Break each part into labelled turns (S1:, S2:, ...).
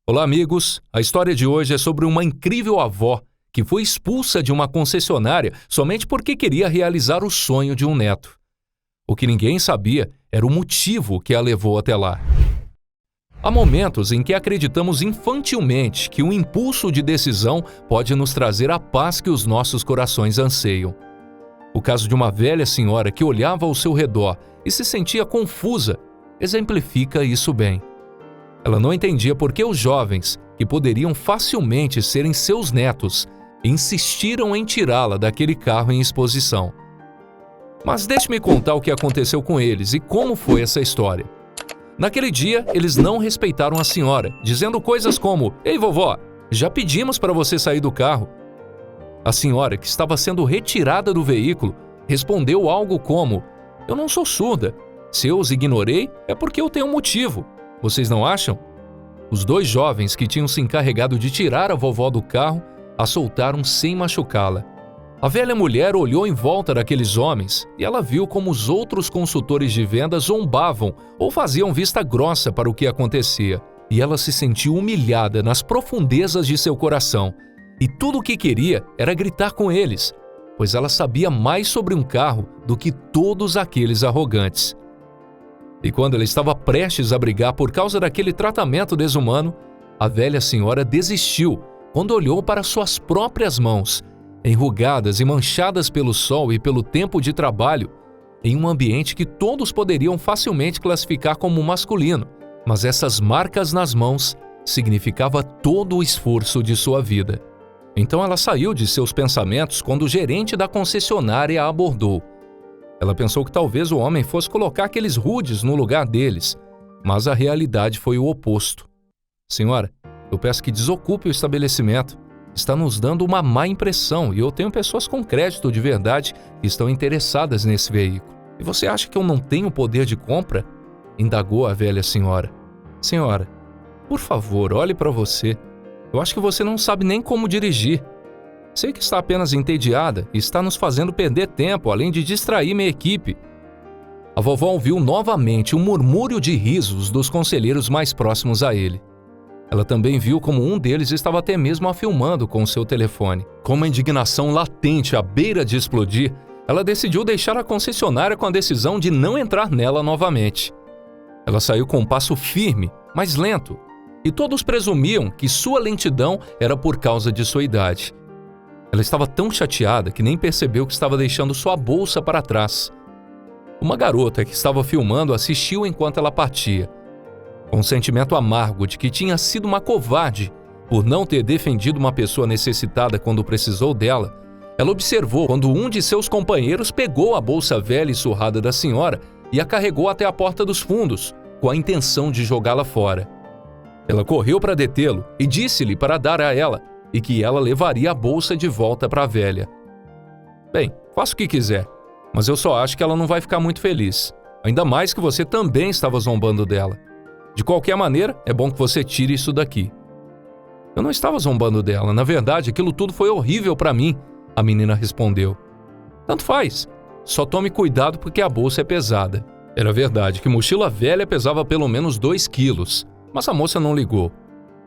S1: Olá, amigos! A história de hoje é sobre uma incrível avó que foi expulsa de uma concessionária somente porque queria realizar o sonho de um neto. O que ninguém sabia era o motivo que a levou até lá. Há momentos em que acreditamos infantilmente que um impulso de decisão pode nos trazer a paz que os nossos corações anseiam. O caso de uma velha senhora que olhava ao seu redor e se sentia confusa exemplifica isso bem. Ela não entendia por que os jovens, que poderiam facilmente serem seus netos, insistiram em tirá-la daquele carro em exposição. Mas deixe-me contar o que aconteceu com eles e como foi essa história. Naquele dia, eles não respeitaram a senhora, dizendo coisas como: "Ei, vovó, já pedimos para você sair do carro." A senhora, que estava sendo retirada do veículo, respondeu algo como: "Eu não sou surda. Se eu os ignorei, é porque eu tenho um motivo. Vocês não acham?" Os dois jovens que tinham se encarregado de tirar a vovó do carro a soltaram sem machucá-la. A velha mulher olhou em volta daqueles homens e ela viu como os outros consultores de vendas zombavam ou faziam vista grossa para o que acontecia. E ela se sentiu humilhada nas profundezas de seu coração. E tudo o que queria era gritar com eles, pois ela sabia mais sobre um carro do que todos aqueles arrogantes. E quando ela estava prestes a brigar por causa daquele tratamento desumano, a velha senhora desistiu quando olhou para suas próprias mãos, enrugadas e manchadas pelo sol e pelo tempo de trabalho, em um ambiente que todos poderiam facilmente classificar como masculino, mas essas marcas nas mãos significava todo o esforço de sua vida. Então ela saiu de seus pensamentos quando o gerente da concessionária a abordou. Ela pensou que talvez o homem fosse colocar aqueles rudes no lugar deles, mas a realidade foi o oposto. "Senhora, eu peço que desocupe o estabelecimento. Está nos dando uma má impressão e eu tenho pessoas com crédito de verdade que estão interessadas nesse veículo. E você acha que eu não tenho poder de compra?" indagou a velha senhora. "Senhora, por favor, olhe para você. Eu acho que você não sabe nem como dirigir. Sei que está apenas entediada e está nos fazendo perder tempo, além de distrair minha equipe." A vovó ouviu novamente um murmúrio de risos dos conselheiros mais próximos a ele. Ela também viu como um deles estava até mesmo a filmando com o seu telefone. Com uma indignação latente à beira de explodir, ela decidiu deixar a concessionária com a decisão de não entrar nela novamente. Ela saiu com um passo firme, mas lento, e todos presumiam que sua lentidão era por causa de sua idade. Ela estava tão chateada que nem percebeu que estava deixando sua bolsa para trás. Uma garota que estava filmando assistiu enquanto ela partia. Com um sentimento amargo de que tinha sido uma covarde por não ter defendido uma pessoa necessitada quando precisou dela, ela observou quando um de seus companheiros pegou a bolsa velha e surrada da senhora e a carregou até a porta dos fundos, com a intenção de jogá-la fora. Ela correu para detê-lo e disse-lhe para dar a ela, e que ela levaria a bolsa de volta para a velha. "Bem, faça o que quiser, mas eu só acho que ela não vai ficar muito feliz. Ainda mais que você também estava zombando dela. De qualquer maneira, é bom que você tire isso daqui." "Eu não estava zombando dela. Na verdade, aquilo tudo foi horrível para mim", a menina respondeu. "Tanto faz. Só tome cuidado porque a bolsa é pesada." Era verdade que mochila velha pesava pelo menos 2 quilos, mas a moça não ligou.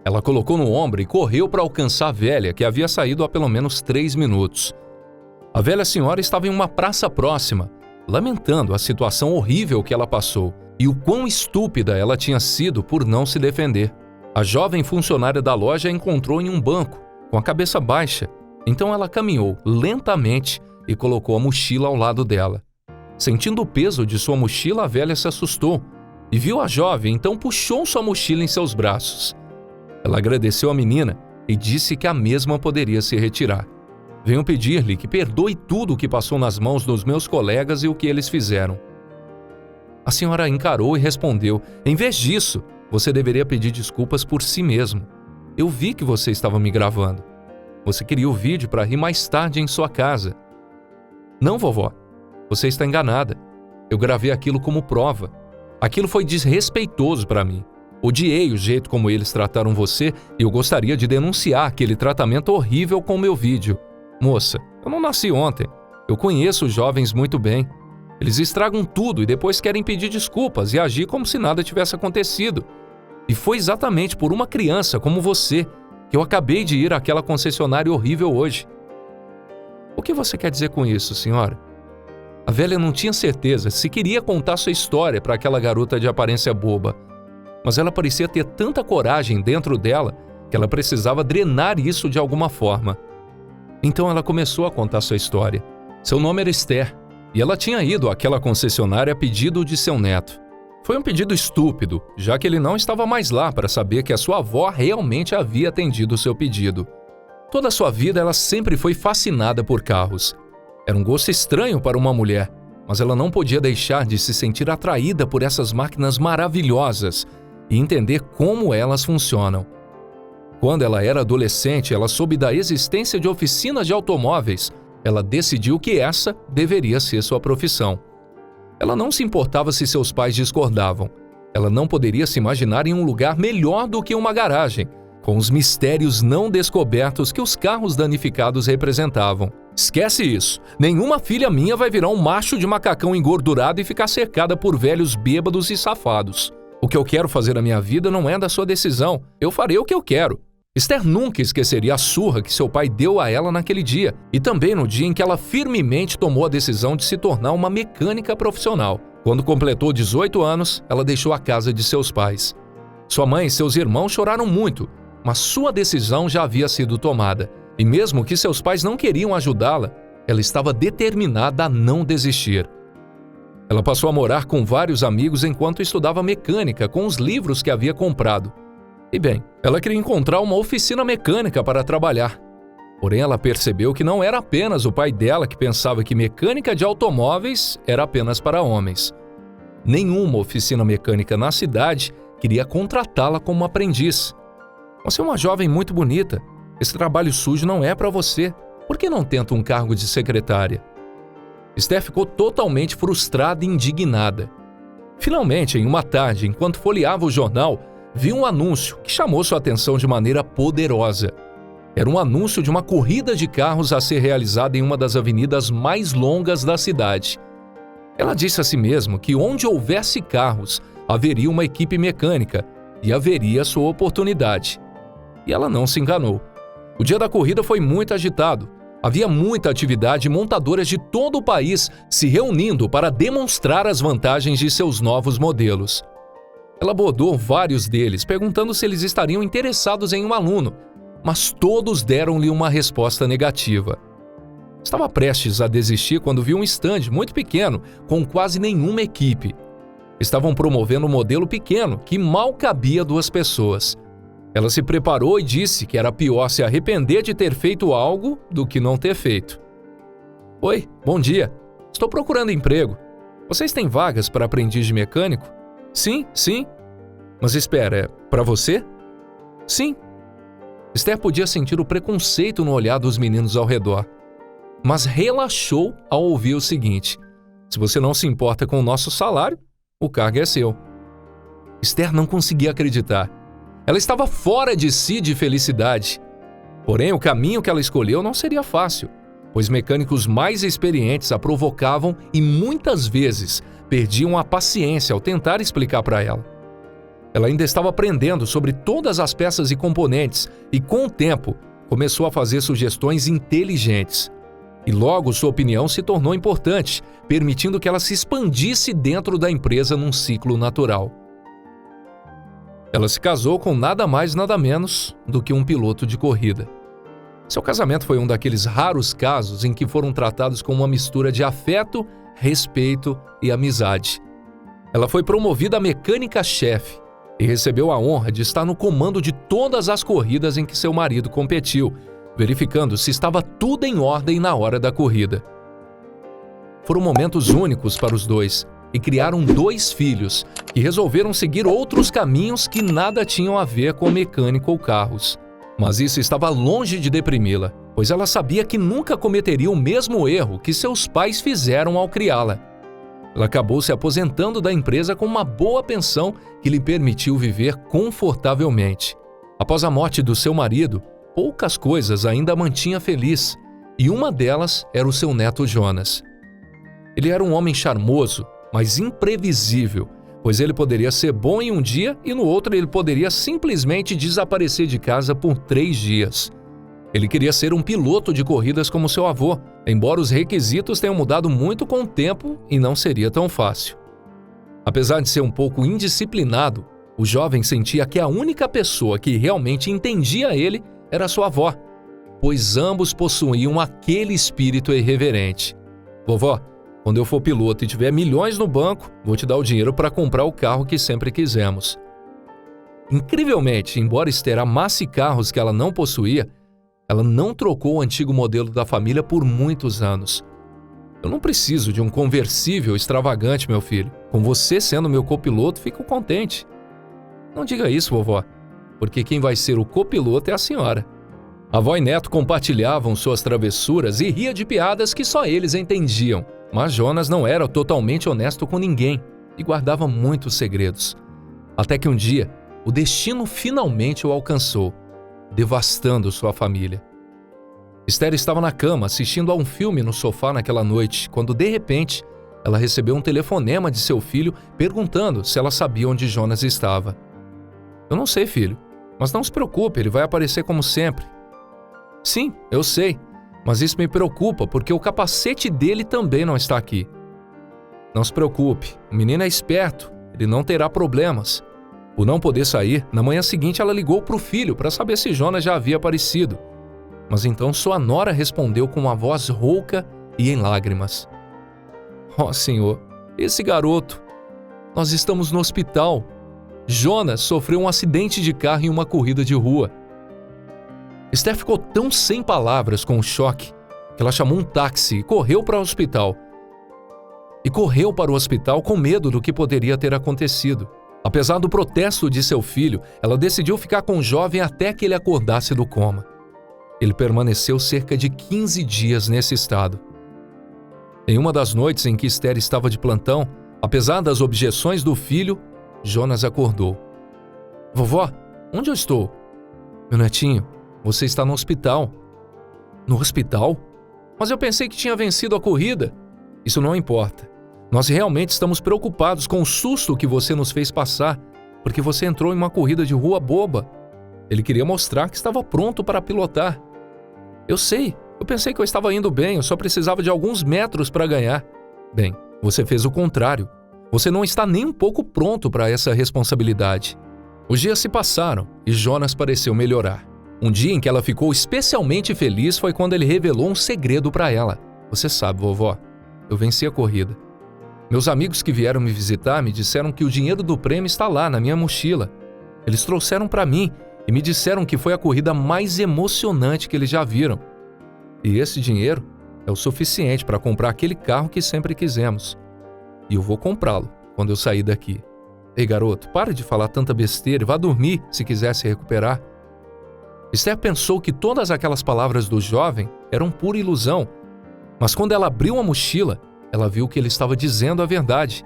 S1: Ela colocou no ombro e correu para alcançar a velha, que havia saído há pelo menos 3 minutos. A velha senhora estava em uma praça próxima, lamentando a situação horrível que ela passou e o quão estúpida ela tinha sido por não se defender. A jovem funcionária da loja a encontrou em um banco, com a cabeça baixa, então ela caminhou lentamente e colocou a mochila ao lado dela. Sentindo o peso de sua mochila, a velha se assustou e viu a jovem, então puxou sua mochila em seus braços. Ela agradeceu a menina e disse que a mesma poderia se retirar. "Venho pedir-lhe que perdoe tudo o que passou nas mãos dos meus colegas e o que eles fizeram." A senhora encarou e respondeu: "Em vez disso, você deveria pedir desculpas por si mesmo. Eu vi que você estava me gravando. Você queria o vídeo para rir mais tarde em sua casa." "Não, vovó. Você está enganada. Eu gravei aquilo como prova. Aquilo foi desrespeitoso para mim. Odiei o jeito como eles trataram você e eu gostaria de denunciar aquele tratamento horrível com o meu vídeo. Moça, eu não nasci ontem. Eu conheço os jovens muito bem. Eles estragam tudo e depois querem pedir desculpas e agir como se nada tivesse acontecido. E foi exatamente por uma criança como você que eu acabei de ir àquela concessionária horrível hoje. O que você quer dizer com isso, senhora? A velha não tinha certeza se queria contar sua história para aquela garota de aparência boba, mas ela parecia ter tanta coragem dentro dela que ela precisava drenar isso de alguma forma. Então ela começou a contar sua história. Seu nome era Esther, e ela tinha ido àquela concessionária a pedido de seu neto. Foi um pedido estúpido, já que ele não estava mais lá para saber que a sua avó realmente havia atendido o seu pedido. Toda a sua vida ela sempre foi fascinada por carros. Era um gosto estranho para uma mulher, mas ela não podia deixar de se sentir atraída por essas máquinas maravilhosas e entender como elas funcionam. Quando ela era adolescente, ela soube da existência de oficinas de automóveis. Ela decidiu que essa deveria ser sua profissão. Ela não se importava se seus pais discordavam. Ela não poderia se imaginar em um lugar melhor do que uma garagem, com os mistérios não descobertos que os carros danificados representavam. Esquece isso. Nenhuma filha minha vai virar um macho de macacão engordurado e ficar cercada por velhos bêbados e safados. O que eu quero fazer na minha vida não é da sua decisão. Eu farei o que eu quero. Esther nunca esqueceria a surra que seu pai deu a ela naquele dia e também no dia em que ela firmemente tomou a decisão de se tornar uma mecânica profissional. Quando completou 18 anos, ela deixou a casa de seus pais. Sua mãe e seus irmãos choraram muito, mas sua decisão já havia sido tomada. E mesmo que seus pais não queriam ajudá-la, ela estava determinada a não desistir. Ela passou a morar com vários amigos enquanto estudava mecânica com os livros que havia comprado. E bem, ela queria encontrar uma oficina mecânica para trabalhar. Porém, ela percebeu que não era apenas o pai dela que pensava que mecânica de automóveis era apenas para homens. Nenhuma oficina mecânica na cidade queria contratá-la como aprendiz. Você é uma jovem muito bonita. Esse trabalho sujo não é para você. Por que não tenta um cargo de secretária? Esther ficou totalmente frustrada e indignada. Finalmente, em uma tarde, enquanto folheava o jornal, viu um anúncio que chamou sua atenção de maneira poderosa. Era um anúncio de uma corrida de carros a ser realizada em uma das avenidas mais longas da cidade. Ela disse a si mesma que onde houvesse carros, haveria uma equipe mecânica e haveria sua oportunidade. E ela não se enganou. O dia da corrida foi muito agitado. Havia muita atividade e montadoras de todo o país se reunindo para demonstrar as vantagens de seus novos modelos. Ela abordou vários deles, perguntando se eles estariam interessados em um aluno, mas todos deram-lhe uma resposta negativa. Estava prestes a desistir quando viu um stand muito pequeno, com quase nenhuma equipe. Estavam promovendo um modelo pequeno que mal cabia 2 pessoas. Ela se preparou e disse que era pior se arrepender de ter feito algo do que não ter feito. Oi, bom dia. Estou procurando emprego. Vocês têm vagas para aprendiz de mecânico? Sim, sim. Mas espera, é para você? Sim. Esther podia sentir o preconceito no olhar dos meninos ao redor, mas relaxou ao ouvir o seguinte: se você não se importa com o nosso salário, o cargo é seu. Esther não conseguia acreditar. Ela estava fora de si de felicidade. Porém, o caminho que ela escolheu não seria fácil, pois mecânicos mais experientes a provocavam e muitas vezes perdiam a paciência ao tentar explicar para ela. Ela ainda estava aprendendo sobre todas as peças e componentes e, com o tempo, começou a fazer sugestões inteligentes. E logo sua opinião se tornou importante, permitindo que ela se expandisse dentro da empresa num ciclo natural. Ela se casou com nada mais nada menos do que um piloto de corrida. Seu casamento foi um daqueles raros casos em que foram tratados com uma mistura de afeto, respeito e amizade. Ela foi promovida a mecânica-chefe e recebeu a honra de estar no comando de todas as corridas em que seu marido competiu, verificando se estava tudo em ordem na hora da corrida. Foram momentos únicos para os dois e criaram 2 filhos que resolveram seguir outros caminhos que nada tinham a ver com mecânica ou carros. Mas isso estava longe de deprimi-la, pois ela sabia que nunca cometeria o mesmo erro que seus pais fizeram ao criá-la. Ela acabou se aposentando da empresa com uma boa pensão que lhe permitiu viver confortavelmente. Após a morte do seu marido, poucas coisas ainda a mantinha feliz, e uma delas era o seu neto Jonas. Ele era um homem charmoso, mas imprevisível, pois ele poderia ser bom em um dia e no outro ele poderia simplesmente desaparecer de casa por 3 dias. Ele queria ser um piloto de corridas como seu avô, embora os requisitos tenham mudado muito com o tempo e não seria tão fácil. Apesar de ser um pouco indisciplinado, o jovem sentia que a única pessoa que realmente entendia ele era sua avó, pois ambos possuíam aquele espírito irreverente. Vovó, quando eu for piloto e tiver milhões no banco, vou te dar o dinheiro para comprar o carro que sempre quisemos. Incrivelmente, embora Esther amasse carros que ela não possuía, ela não trocou o antigo modelo da família por muitos anos. Eu não preciso de um conversível extravagante, meu filho. Com você sendo meu copiloto, fico contente. Não diga isso, vovó, porque quem vai ser o copiloto é a senhora. A avó e neto compartilhavam suas travessuras e ria de piadas que só eles entendiam. Mas Jonas não era totalmente honesto com ninguém e guardava muitos segredos. Até que um dia, o destino finalmente o alcançou, devastando sua família. Esther estava na cama assistindo a um filme no sofá naquela noite, quando de repente ela recebeu um telefonema de seu filho perguntando se ela sabia onde Jonas estava. Eu não sei, filho, mas não se preocupe, ele vai aparecer como sempre. Sim, eu sei, mas isso me preocupa porque o capacete dele também não está aqui. Não se preocupe, o menino é esperto, ele não terá problemas. Por não poder sair, na manhã seguinte ela ligou para o filho para saber se Jonas já havia aparecido. Mas então sua nora respondeu com uma voz rouca e em lágrimas. Oh, Senhor, esse garoto! Nós estamos no hospital. Jonas sofreu um acidente de carro em uma corrida de rua. Esther ficou tão sem palavras com o choque que ela chamou um táxi e correu para o hospital. E correu para o hospital com medo do que poderia ter acontecido. Apesar do protesto de seu filho, ela decidiu ficar com o jovem até que ele acordasse do coma. Ele permaneceu cerca de 15 dias nesse estado. Em uma das noites em que Esther estava de plantão, apesar das objeções do filho, Jonas acordou. Vovó, onde eu estou? Meu netinho, você está no hospital. No hospital? Mas eu pensei que tinha vencido a corrida. Isso não importa. Nós realmente estamos preocupados com o susto que você nos fez passar, porque você entrou em uma corrida de rua boba. Ele queria mostrar que estava pronto para pilotar. Eu sei, eu pensei que eu estava indo bem, eu só precisava de alguns metros para ganhar. Bem, você fez o contrário. Você não está nem um pouco pronto para essa responsabilidade. Os dias se passaram e Jonas pareceu melhorar. Um dia em que ela ficou especialmente feliz foi quando ele revelou um segredo para ela. Você sabe, vovó, eu venci a corrida. Meus amigos que vieram me visitar me disseram que o dinheiro do prêmio está lá na minha mochila. Eles trouxeram para mim e me disseram que foi a corrida mais emocionante que eles já viram. E esse dinheiro é o suficiente para comprar aquele carro que sempre quisemos. E eu vou comprá-lo quando eu sair daqui. Ei, garoto, pare de falar tanta besteira e vá dormir se quiser se recuperar. Esther pensou que todas aquelas palavras do jovem eram pura ilusão, mas quando ela abriu a mochila, ela viu que ele estava dizendo a verdade.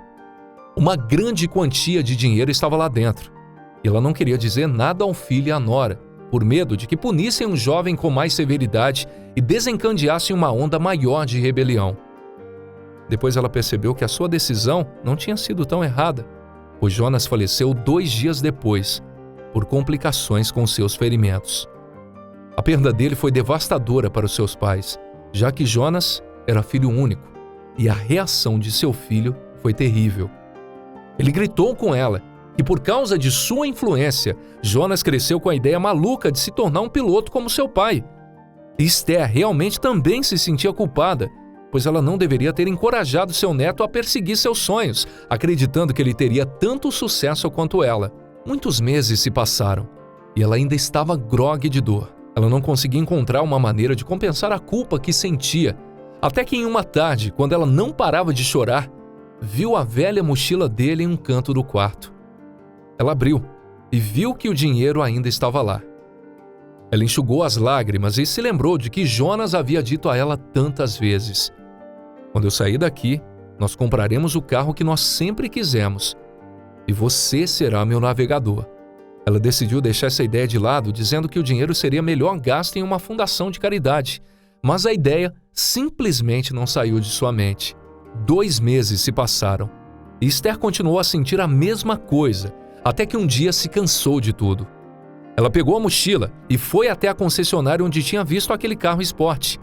S1: Uma grande quantia de dinheiro estava lá dentro, e ela não queria dizer nada ao filho e à nora, por medo de que punissem um jovem com mais severidade e desencadeassem uma onda maior de rebelião. Depois ela percebeu que a sua decisão não tinha sido tão errada, pois Jonas faleceu 2 dias depois, por complicações com seus ferimentos. A perda dele foi devastadora para os seus pais, já que Jonas era filho único, e a reação de seu filho foi terrível. Ele gritou com ela que, por causa de sua influência, Jonas cresceu com a ideia maluca de se tornar um piloto como seu pai. E Esther realmente também se sentia culpada, pois ela não deveria ter encorajado seu neto a perseguir seus sonhos, acreditando que ele teria tanto sucesso quanto ela. Muitos meses se passaram, e ela ainda estava grogue de dor. Ela não conseguia encontrar uma maneira de compensar a culpa que sentia, até que em uma tarde, quando ela não parava de chorar, viu a velha mochila dele em um canto do quarto. Ela abriu e viu que o dinheiro ainda estava lá. Ela enxugou as lágrimas e se lembrou de que Jonas havia dito a ela tantas vezes: quando eu sair daqui, nós compraremos o carro que nós sempre quisemos, e você será meu navegador. Ela decidiu deixar essa ideia de lado, dizendo que o dinheiro seria melhor gasto em uma fundação de caridade, mas a ideia simplesmente não saiu de sua mente. 2 meses se passaram, E Esther continuou a sentir a mesma coisa, até que um dia se cansou de tudo. Ela pegou a mochila e foi até a concessionária onde tinha visto aquele carro esporte.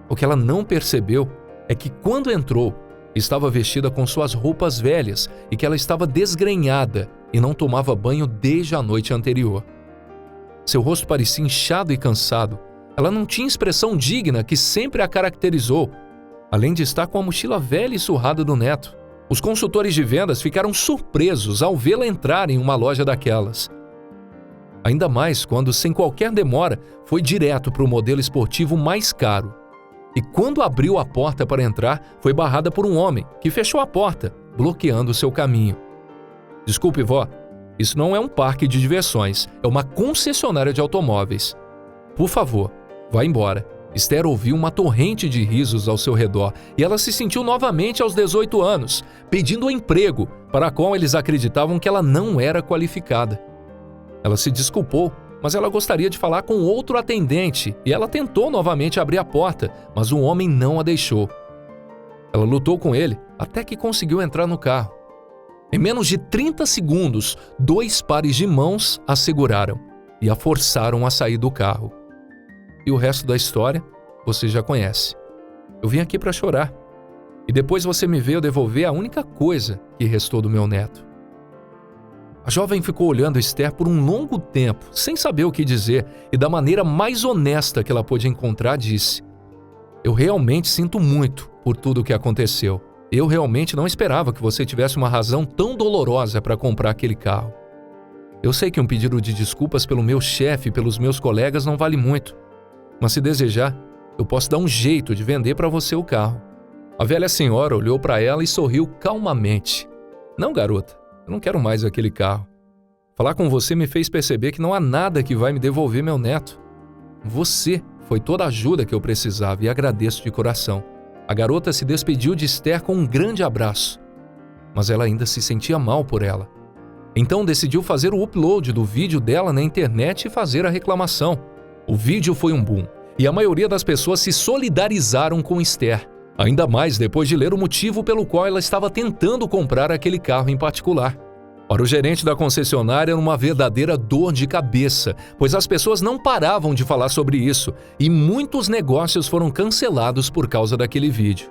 S1: O que ela não percebeu é que quando entrou, estava vestida com suas roupas velhas e que ela estava desgrenhada e não tomava banho desde a noite anterior. Seu rosto parecia inchado e cansado. Ela não tinha expressão digna que sempre a caracterizou, além de estar com a mochila velha e surrada do neto. Os consultores de vendas ficaram surpresos ao vê-la entrar em uma loja daquelas. Ainda mais quando, sem qualquer demora, foi direto para o modelo esportivo mais caro. E quando abriu a porta para entrar, foi barrada por um homem que fechou a porta, bloqueando seu caminho. Desculpe, vó, isso não é um parque de diversões, é uma concessionária de automóveis. Por favor, vá embora. Esther ouviu uma torrente de risos ao seu redor e ela se sentiu novamente aos 18 anos, pedindo um emprego para o qual eles acreditavam que ela não era qualificada. Ela se desculpou, mas ela gostaria de falar com outro atendente e ela tentou novamente abrir a porta, mas o homem não a deixou. Ela lutou com ele até que conseguiu entrar no carro. Em menos de 30 segundos, 2 pares de mãos a seguraram e a forçaram a sair do carro. E o resto da história você já conhece. Eu vim aqui para chorar. E depois você me veio devolver a única coisa que restou do meu neto. A jovem ficou olhando Esther por um longo tempo, sem saber o que dizer, e da maneira mais honesta que ela pôde encontrar, disse: Eu realmente sinto muito por tudo o que aconteceu. Eu realmente não esperava que você tivesse uma razão tão dolorosa para comprar aquele carro. Eu sei que um pedido de desculpas pelo meu chefe e pelos meus colegas não vale muito. Mas se desejar, eu posso dar um jeito de vender para você o carro. A velha senhora olhou para ela e sorriu calmamente. Não, garota, eu não quero mais aquele carro. Falar com você me fez perceber que não há nada que vai me devolver meu neto. Você foi toda a ajuda que eu precisava e agradeço de coração. A garota se despediu de Esther com um grande abraço. Mas ela ainda se sentia mal por ela. Então decidiu fazer o upload do vídeo dela na internet e fazer a reclamação. O vídeo foi um boom, e a maioria das pessoas se solidarizaram com Esther, ainda mais depois de ler o motivo pelo qual ela estava tentando comprar aquele carro em particular. Para o gerente da concessionária era uma verdadeira dor de cabeça, pois as pessoas não paravam de falar sobre isso, e muitos negócios foram cancelados por causa daquele vídeo.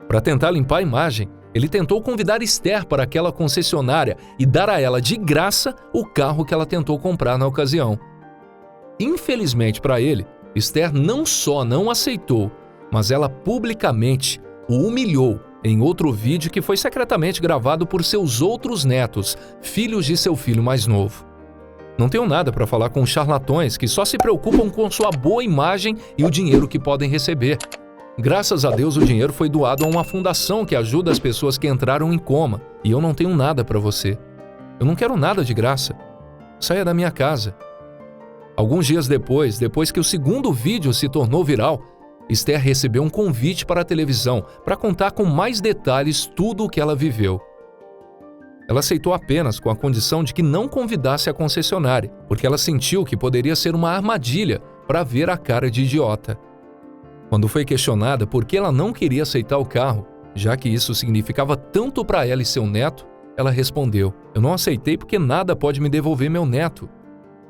S1: Para tentar limpar a imagem, ele tentou convidar Esther para aquela concessionária e dar a ela de graça o carro que ela tentou comprar na ocasião. Infelizmente para ele, Esther não só não aceitou, mas ela publicamente o humilhou em outro vídeo que foi secretamente gravado por seus outros netos, filhos de seu filho mais novo. Não tenho nada para falar com charlatões que só se preocupam com sua boa imagem e o dinheiro que podem receber. Graças a Deus o dinheiro foi doado a uma fundação que ajuda as pessoas que entraram em coma, e eu não tenho nada para você. Eu não quero nada de graça. Saia da minha casa. Alguns dias depois que o segundo vídeo se tornou viral, Esther recebeu um convite para a televisão para contar com mais detalhes tudo o que ela viveu. Ela aceitou apenas com a condição de que não convidasse a concessionária, porque ela sentiu que poderia ser uma armadilha para ver a cara de idiota. Quando foi questionada por que ela não queria aceitar o carro, já que isso significava tanto para ela e seu neto, ela respondeu: Eu não aceitei porque nada pode me devolver meu neto.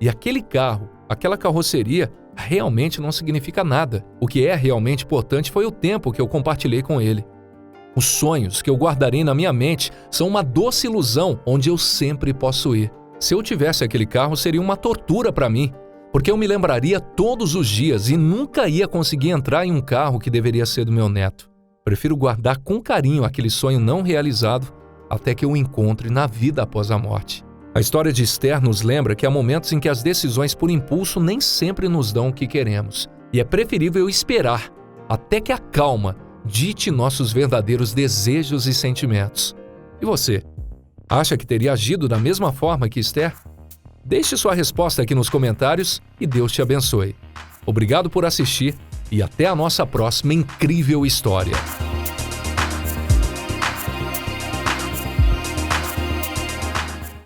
S1: E aquele carro, aquela carroceria, realmente não significa nada. O que é realmente importante foi o tempo que eu compartilhei com ele. Os sonhos que eu guardarei na minha mente são uma doce ilusão onde eu sempre posso ir. Se eu tivesse aquele carro, seria uma tortura para mim, porque eu me lembraria todos os dias e nunca ia conseguir entrar em um carro que deveria ser do meu neto. Prefiro guardar com carinho aquele sonho não realizado até que eu o encontre na vida após a morte. A história de Esther nos lembra que há momentos em que as decisões por impulso nem sempre nos dão o que queremos, e é preferível esperar até que a calma dite nossos verdadeiros desejos e sentimentos. E você? Acha que teria agido da mesma forma que Esther? Deixe sua resposta aqui nos comentários e Deus te abençoe. Obrigado por assistir e até a nossa próxima incrível história.